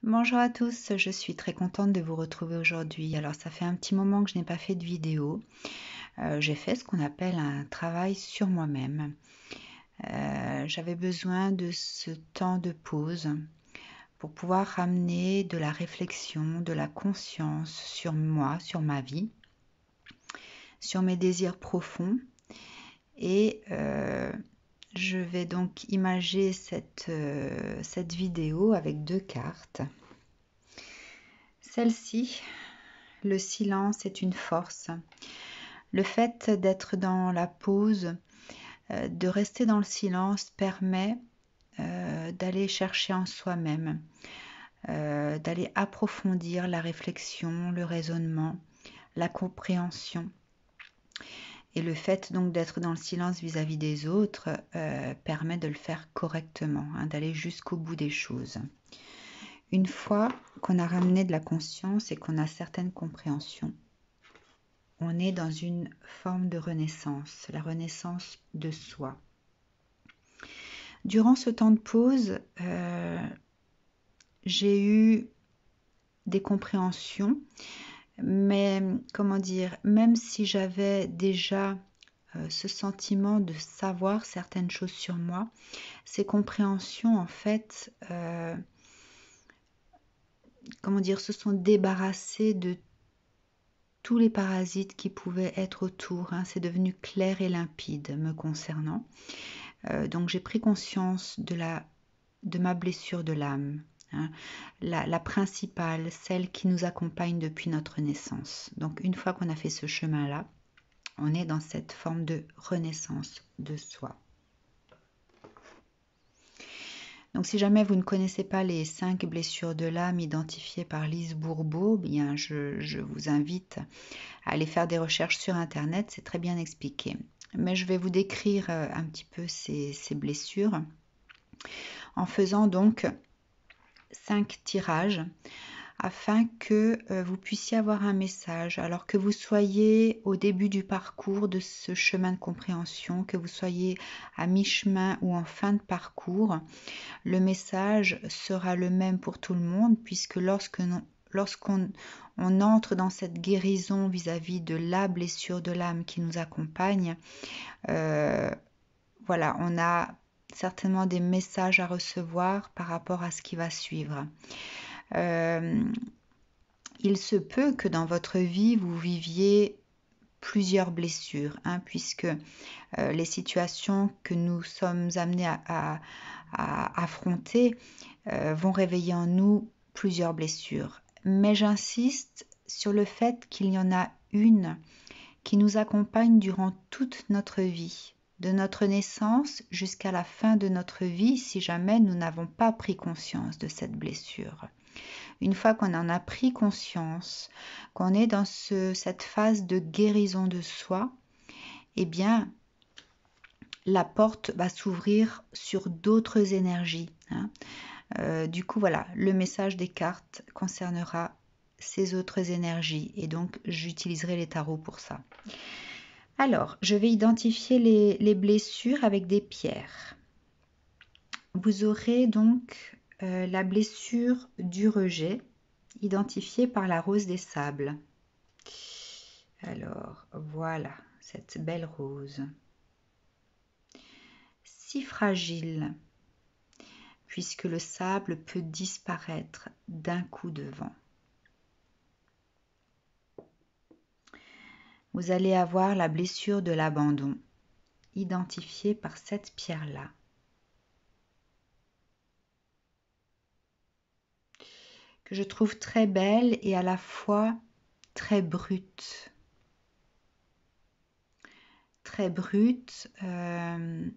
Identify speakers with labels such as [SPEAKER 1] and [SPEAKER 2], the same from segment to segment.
[SPEAKER 1] Bonjour à tous, je suis très contente de vous retrouver aujourd'hui. Alors ça fait un petit moment que je n'ai pas fait de vidéo. J'ai fait ce qu'on appelle un travail sur moi-même. J'avais besoin de ce temps de pause pour pouvoir ramener de la réflexion, de la conscience sur moi, sur ma vie, sur mes désirs profonds. Et je vais donc imager cette vidéo avec deux cartes. Celle-ci, le silence est une force. Le fait d'être dans la pause, de rester dans le silence permet d'aller chercher en soi-même, d'aller approfondir la réflexion, le raisonnement, la compréhension. Et le fait donc d'être dans le silence vis-à-vis des autres permet de le faire correctement, d'aller jusqu'au bout des choses. Une fois qu'on a ramené de la conscience et qu'on a certaines compréhensions, on est dans une forme de renaissance, la renaissance de soi. Durant ce temps de pause, j'ai eu des compréhensions, mais comment dire, même si j'avais déjà ce sentiment de savoir certaines choses sur moi, ces compréhensions en fait, comment dire, se sont débarrassées de tous les parasites qui pouvaient être autour. C'est devenu clair et limpide me concernant. Donc j'ai pris conscience de ma blessure de l'âme, la principale, celle qui nous accompagne depuis notre naissance. Donc une fois qu'on a fait ce chemin-là, on est dans cette forme de renaissance de soi. Donc si jamais vous ne connaissez pas les 5 blessures de l'âme identifiées par Lise Bourbeau, bien je vous invite à aller faire des recherches sur internet, c'est très bien expliqué. Mais je vais vous décrire un petit peu ces blessures en faisant donc 5 tirages afin que vous puissiez avoir un message, alors que vous soyez au début du parcours de ce chemin de compréhension, que vous soyez à mi-chemin ou en fin de parcours, le message sera le même pour tout le monde, puisque lorsqu'on entre dans cette guérison vis-à-vis de la blessure de l'âme qui nous accompagne, voilà, on a certainement des messages à recevoir par rapport à ce qui va suivre. Il se peut que dans votre vie, vous viviez plusieurs blessures, puisque les situations que nous sommes amenés à affronter vont réveiller en nous plusieurs blessures. Mais j'insiste sur le fait qu'il y en a une qui nous accompagne durant toute notre vie, de notre naissance jusqu'à la fin de notre vie, si jamais nous n'avons pas pris conscience de cette blessure. Une fois qu'on en a pris conscience, qu'on est dans cette phase de guérison de soi, eh bien, la porte va s'ouvrir sur d'autres énergies. Du coup, voilà, le message des cartes concernera ces autres énergies et donc j'utiliserai les tarots pour ça. Alors, je vais identifier les blessures avec des pierres. Vous aurez donc la blessure du rejet, identifiée par la rose des sables. Alors, voilà, cette belle rose. Si fragile, puisque le sable peut disparaître d'un coup de vent. Vous allez avoir la blessure de l'abandon, identifiée par cette pierre-là. Que je trouve très belle et à la fois très brute. Très brute. Elle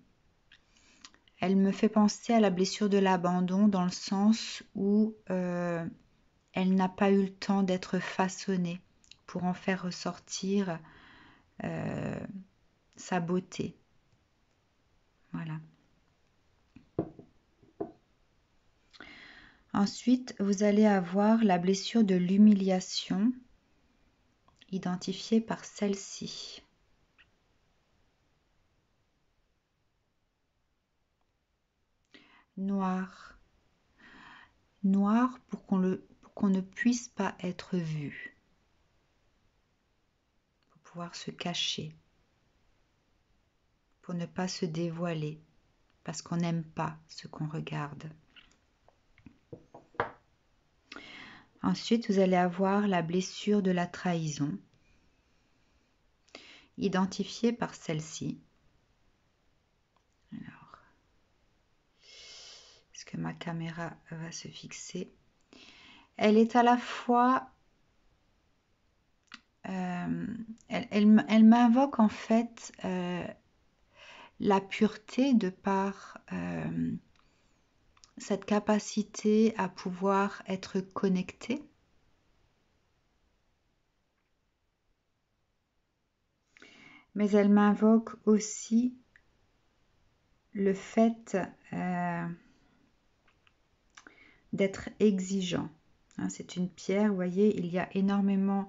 [SPEAKER 1] me fait penser à la blessure de l'abandon dans le sens où elle n'a pas eu le temps d'être façonnée pour en faire ressortir sa beauté. Voilà. Ensuite, vous allez avoir la blessure de l'humiliation, identifiée par celle-ci. Noir. noir pour qu'on ne puisse pas être vu, pour pouvoir se cacher, pour ne pas se dévoiler, parce qu'on n'aime pas ce qu'on regarde. Ensuite, vous allez avoir la blessure de la trahison, identifiée par celle-ci. Alors, est-ce que ma caméra va se fixer? Elle est à la fois... elle m'invoque en fait la pureté de par cette capacité à pouvoir être connecté. Mais elle m'invoque aussi le fait d'être exigeant. Hein, c'est une pierre, vous voyez, il y a énormément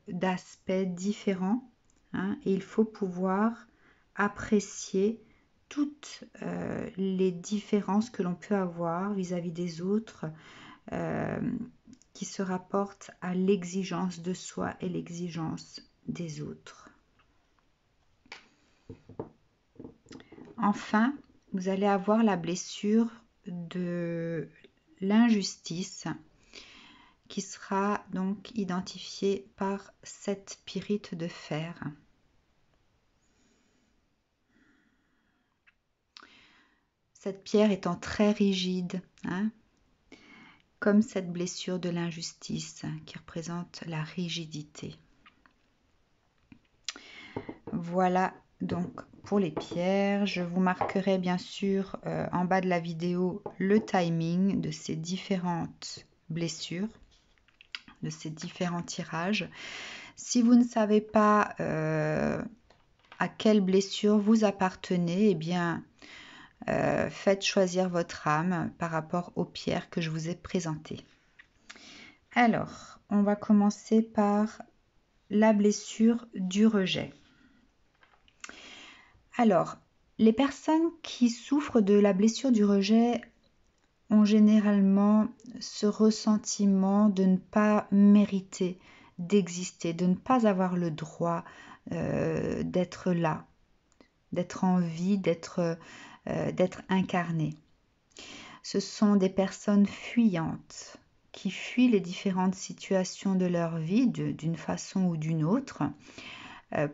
[SPEAKER 1] d'aspects différents, hein, et il faut pouvoir apprécier toutes les différences que l'on peut avoir vis-à-vis des autres qui se rapportent à l'exigence de soi et l'exigence des autres. Enfin, vous allez avoir la blessure de l'injustice qui sera donc identifiée par cette pyrite de fer. Cette pierre étant très rigide, hein, comme cette blessure de l'injustice qui représente la rigidité. Voilà donc pour les pierres. Je vous marquerai bien sûr en bas de la vidéo le timing de ces différentes blessures, de ces différents tirages. Si vous ne savez pas à quelle blessure vous appartenez, eh bien faites choisir votre âme par rapport aux pierres que je vous ai présentées. Alors, on va commencer par la blessure du rejet. Alors, les personnes qui souffrent de la blessure du rejet ont généralement ce ressentiment de ne pas mériter d'exister, de ne pas avoir le droit d'être là, d'être en vie, d'être incarné. Ce sont des personnes fuyantes qui fuient les différentes situations de leur vie d'une façon ou d'une autre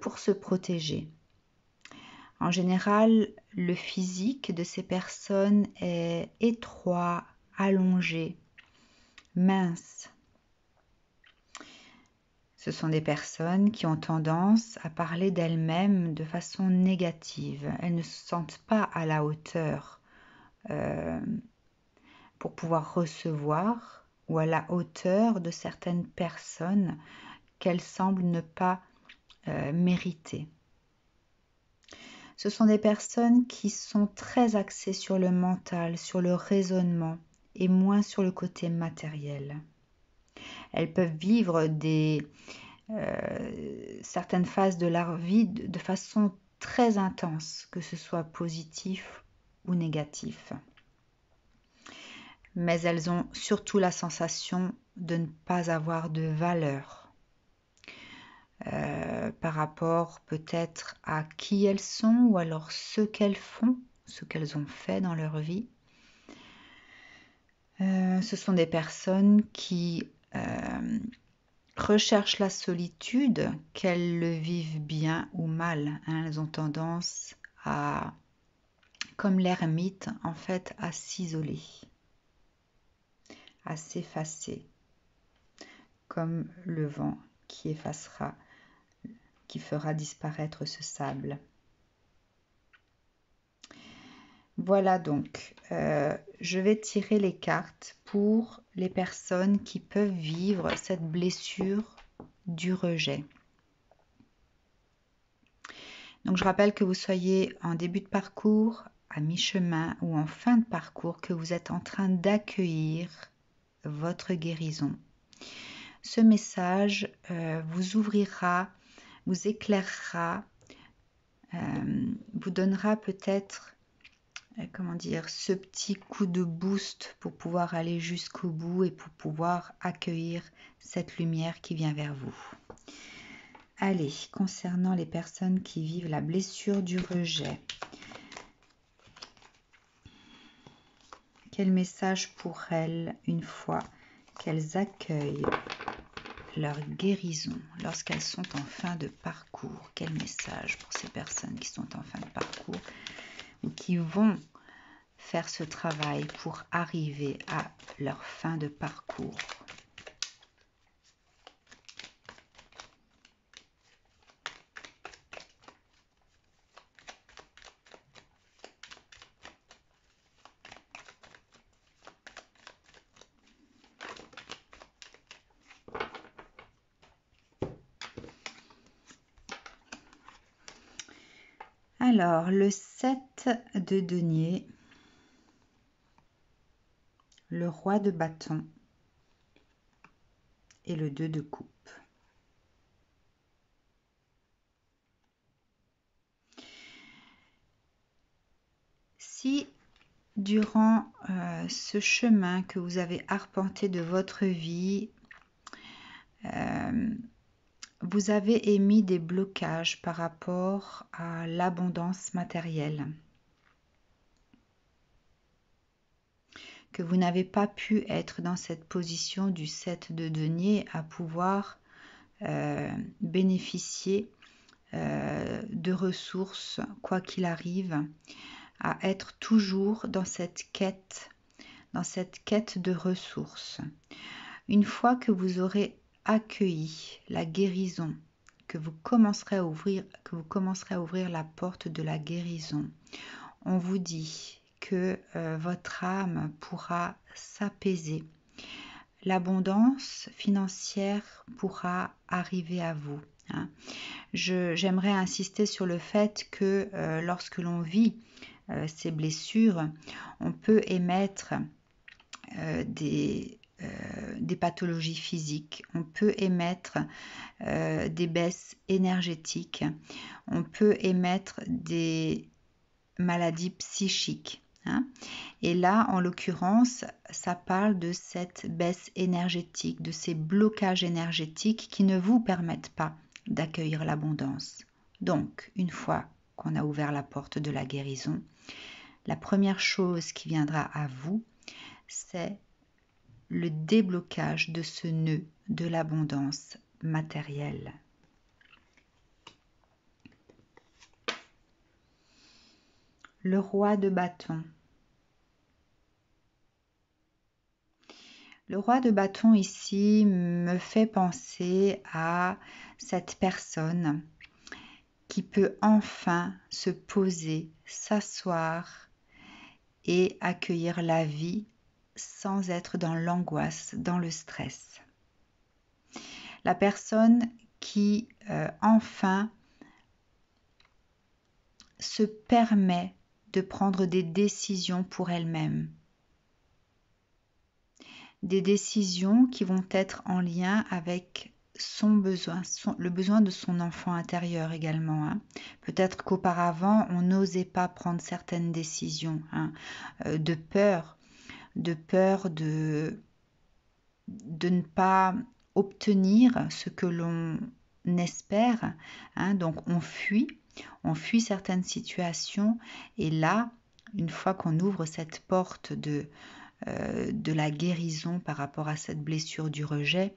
[SPEAKER 1] pour se protéger. En général, le physique de ces personnes est étroit, allongé, mince. Ce sont des personnes qui ont tendance à parler d'elles-mêmes de façon négative. Elles ne se sentent pas à la hauteur pour pouvoir recevoir ou à la hauteur de certaines personnes qu'elles semblent ne pas mériter. Ce sont des personnes qui sont très axées sur le mental, sur le raisonnement et moins sur le côté matériel. Elles peuvent vivre certaines phases de leur vie de façon très intense, que ce soit positif ou négatif. Mais elles ont surtout la sensation de ne pas avoir de valeur par rapport peut-être à qui elles sont ou alors ce qu'elles font, ce qu'elles ont fait dans leur vie. Ce sont des personnes qui recherchent la solitude, qu'elles le vivent bien ou mal. Hein. Elles ont tendance à, comme l'ermite, en fait, à s'isoler, à s'effacer, comme le vent qui effacera, qui fera disparaître ce sable. Voilà donc, je vais tirer les cartes pour les personnes qui peuvent vivre cette blessure du rejet. Donc je rappelle que vous soyez en début de parcours, à mi-chemin ou en fin de parcours, que vous êtes en train d'accueillir votre guérison. Ce message vous ouvrira, vous éclairera, vous donnera peut-être comment dire, ce petit coup de boost pour pouvoir aller jusqu'au bout et pour pouvoir accueillir cette lumière qui vient vers vous. Allez, concernant les personnes qui vivent la blessure du rejet, quel message pour elles une fois qu'elles accueillent leur guérison lorsqu'elles sont en fin de parcours? Quel message pour ces personnes qui sont en fin de parcours ou qui vont faire ce travail pour arriver à leur fin de parcours? Alors, le 7 de denier, le roi de bâton et le 2 de coupe. Si durant ce chemin que vous avez arpenté de votre vie, vous avez émis des blocages par rapport à l'abondance matérielle, que vous n'avez pas pu être dans cette position du 7 de denier à pouvoir bénéficier de ressources, quoi qu'il arrive, à être toujours dans cette quête de ressources. Une fois que vous aurez accueilli la guérison, que vous commencerez à ouvrir la porte de la guérison, on vous dit que votre âme pourra s'apaiser. L'abondance financière pourra arriver à vous. J'aimerais insister sur le fait que lorsque l'on vit ces blessures, on peut émettre des pathologies physiques, on peut émettre des baisses énergétiques, on peut émettre des maladies psychiques. Et là, en l'occurrence, ça parle de cette baisse énergétique, de ces blocages énergétiques qui ne vous permettent pas d'accueillir l'abondance. Donc, une fois qu'on a ouvert la porte de la guérison, la première chose qui viendra à vous, c'est le déblocage de ce nœud de l'abondance matérielle. Le roi de bâton. Le roi de bâton ici me fait penser à cette personne qui peut enfin se poser, s'asseoir et accueillir la vie sans être dans l'angoisse, dans le stress. La personne qui enfin se permet de prendre des décisions pour elle-même. Des décisions qui vont être en lien avec son besoin, le besoin de son enfant intérieur également. Peut-être qu'auparavant, on n'osait pas prendre certaines décisions, de peur de ne pas obtenir ce que l'on espère. Donc on fuit certaines situations. Et là, une fois qu'on ouvre cette porte de la guérison par rapport à cette blessure du rejet,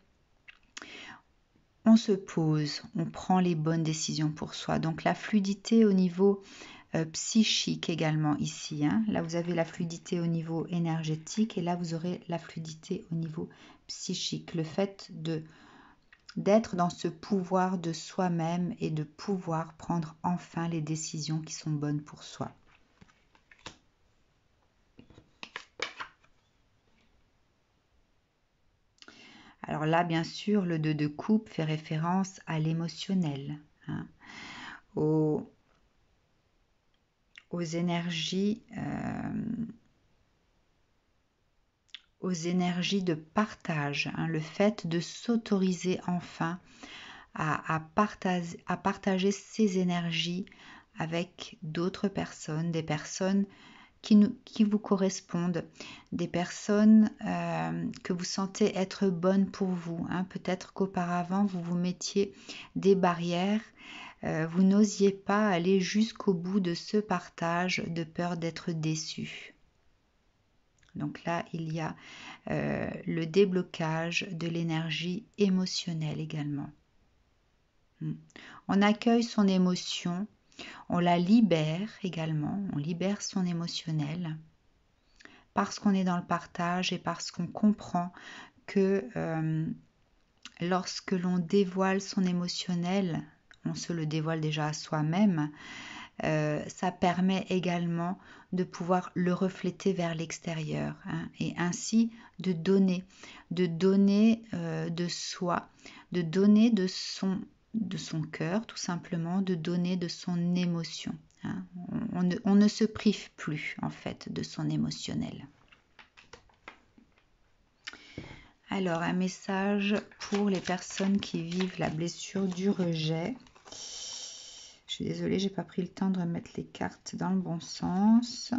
[SPEAKER 1] on se pose, on prend les bonnes décisions pour soi. Donc la fluidité au niveau psychique également ici. Là, vous avez la fluidité au niveau énergétique et là, vous aurez la fluidité au niveau psychique. Le fait d'être dans ce pouvoir de soi-même et de pouvoir prendre enfin les décisions qui sont bonnes pour soi. Alors là, bien sûr, le 2 de coupe fait référence à l'émotionnel, aux énergies de partage, le fait de s'autoriser enfin à partager ses énergies avec d'autres personnes, des personnes qui vous correspondent, des personnes que vous sentez être bonnes pour vous. Hein. Peut-être qu'auparavant, vous vous mettiez des barrières, vous n'osiez pas aller jusqu'au bout de ce partage de peur d'être déçu. Donc là, il y a le déblocage de l'énergie émotionnelle également. On accueille son émotion, on la libère également, on libère son émotionnel parce qu'on est dans le partage et parce qu'on comprend que lorsque l'on dévoile son émotionnel, on se le dévoile déjà à soi-même, ça permet également de pouvoir le refléter vers l'extérieur, hein, et ainsi de donner de soi, de donner de son cœur tout simplement, de donner de son émotion. Hein. On ne se prive plus en fait de son émotionnel. Alors un message pour les personnes qui vivent la blessure du rejet. Je suis désolée, j'ai pas pris le temps de remettre les cartes dans le bon sens.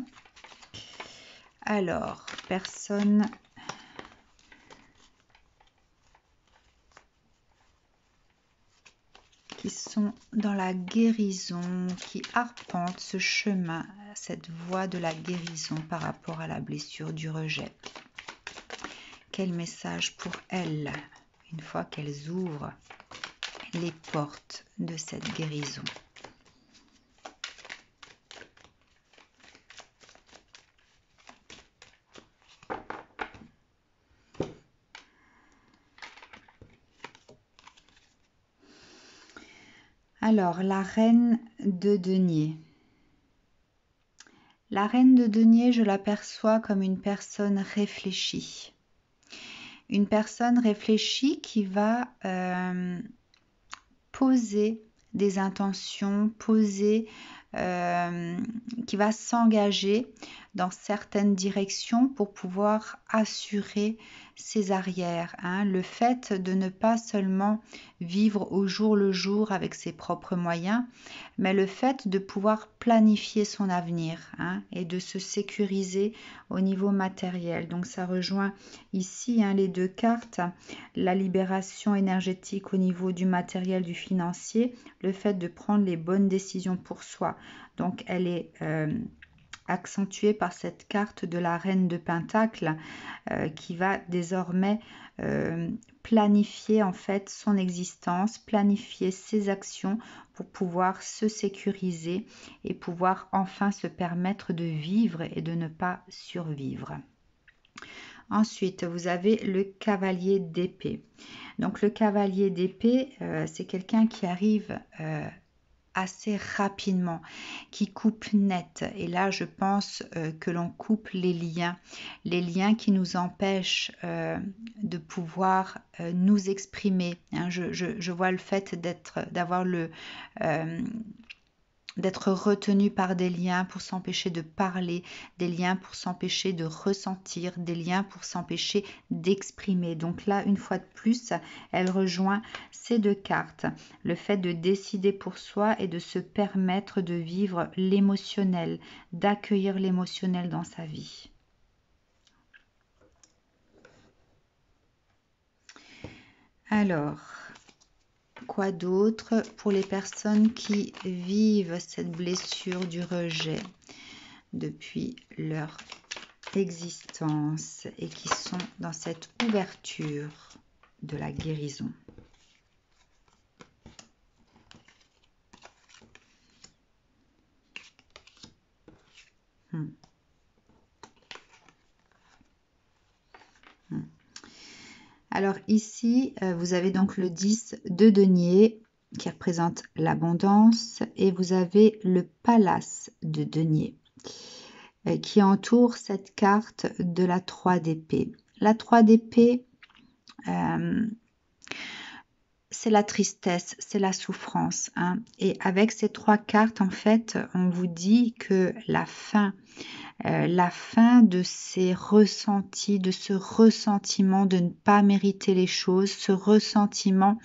[SPEAKER 1] Alors, personnes qui sont dans la guérison, qui arpentent ce chemin, cette voie de la guérison par rapport à la blessure du rejet. Quel message pour elles, une fois qu'elles ouvrent les portes de cette guérison? Alors, la reine de denier. La reine de denier, je l'aperçois comme une personne réfléchie. Une personne réfléchie qui va poser des intentions, qui va s'engager dans certaines directions pour pouvoir assurer ses arrières. Hein. Le fait de ne pas seulement vivre au jour le jour avec ses propres moyens, mais le fait de pouvoir planifier son avenir, hein, et de se sécuriser au niveau matériel. Donc ça rejoint ici, hein, les deux cartes, la libération énergétique au niveau du matériel, du financier, le fait de prendre les bonnes décisions pour soi. Donc elle est accentuée par cette carte de la reine de Pentacle qui va désormais planifier en fait son existence, planifier ses actions pour pouvoir se sécuriser et pouvoir enfin se permettre de vivre et de ne pas survivre. Ensuite, vous avez le cavalier d'épée. Donc le cavalier d'épée, c'est quelqu'un qui arrive assez rapidement, qui coupe net. Et là, je pense que l'on coupe les liens qui nous empêchent de pouvoir nous exprimer. Hein. Je vois le fait d'être retenu par des liens pour s'empêcher de parler, des liens pour s'empêcher de ressentir, des liens pour s'empêcher d'exprimer. Donc là, une fois de plus, elle rejoint ces deux cartes. Le fait de décider pour soi et de se permettre de vivre l'émotionnel, d'accueillir l'émotionnel dans sa vie. Alors, quoi d'autre pour les personnes qui vivent cette blessure du rejet depuis leur existence et qui sont dans cette ouverture de la guérison? Alors ici, vous avez donc le 10 de denier qui représente l'abondance et vous avez le palace de denier qui entoure cette carte de la 3 d'épée. La 3 d'épée, c'est la tristesse, c'est la souffrance. Hein. Et avec ces trois cartes, en fait, on vous dit que la fin de ces ressentis, de ce ressentiment de ne pas mériter les choses, ce ressentiment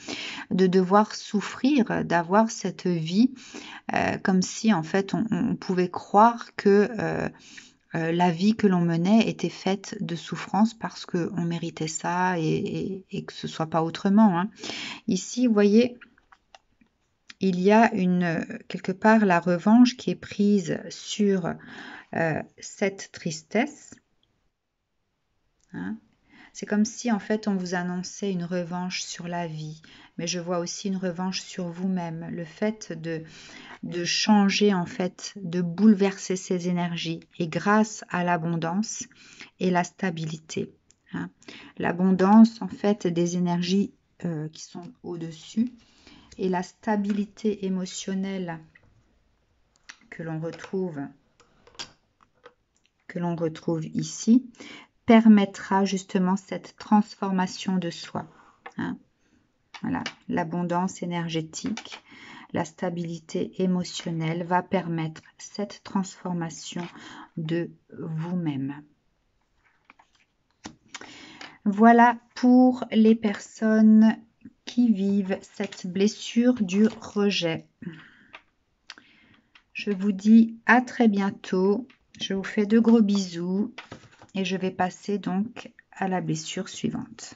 [SPEAKER 1] de devoir souffrir, d'avoir cette vie, comme si en fait on pouvait croire que la vie que l'on menait était faite de souffrance parce qu'on méritait ça et que ce soit pas autrement, hein. Ici, vous voyez, il y a quelque part la revanche qui est prise sur cette tristesse, hein. C'est comme si en fait on vous annonçait une revanche sur la vie, mais je vois aussi une revanche sur vous-même, le fait de changer en fait, de bouleverser ces énergies et grâce à l'abondance et la stabilité, hein. L'abondance en fait des énergies qui sont au-dessus et la stabilité émotionnelle que l'on retrouve ici permettra justement cette transformation de soi, hein. Voilà, l'abondance énergétique, la stabilité émotionnelle va permettre cette transformation de vous-même. Voilà pour les personnes qui vivent cette blessure du rejet. Je vous dis à très bientôt. Je vous fais de gros bisous et je vais passer donc à la blessure suivante.